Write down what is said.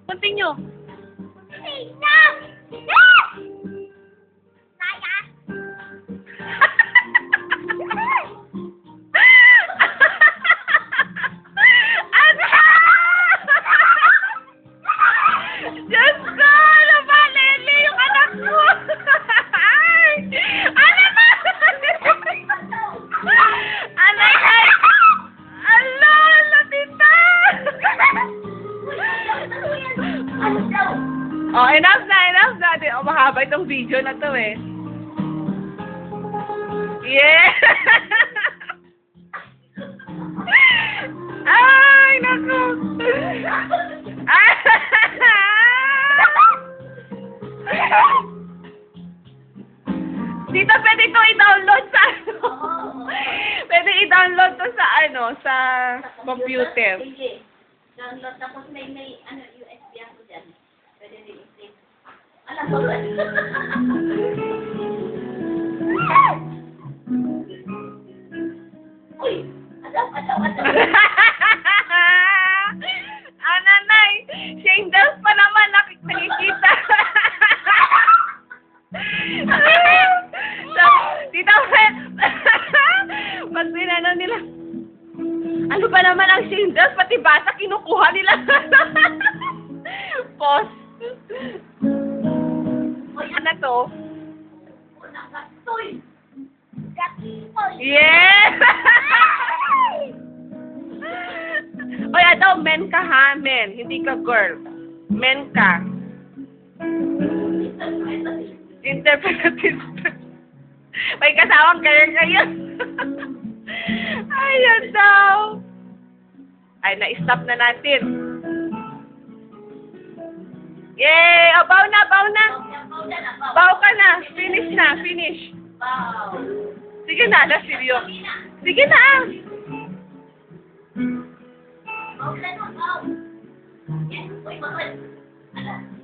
Continue. Diyos ko! Nabalili yung anak mo! Ano na? Anay! Alo! Latita! Oh, enough na. Oh, mahaba itong video na to eh. Yeah! Ay, naku! Dito pwede ito i-download sa ano? Pwede i-download to sa ano, sa computer. Sige. Download tapos may ano USB ako dyan. Pwede din i-save. Alam mo ba? Uy! Adaw. Ananay! Shingles pa naman nakikita. Tita Fred! Pag binano nila, ano ba naman ang shingles? Pati basa kinukuha nila. Post. Ano to? Gatoy! Yeah! Oy, daw, men ka ha, men. Hindi ka girl. Men ka. Interpretive. May kasawang kayo. Ayan daw. Ay, na-stop na natin. Yay! Oh, baw na. Baw ka na. Finish. Wow! Sige na, seryo. Sige na. Wow! Yan, uy, bakit? Ala.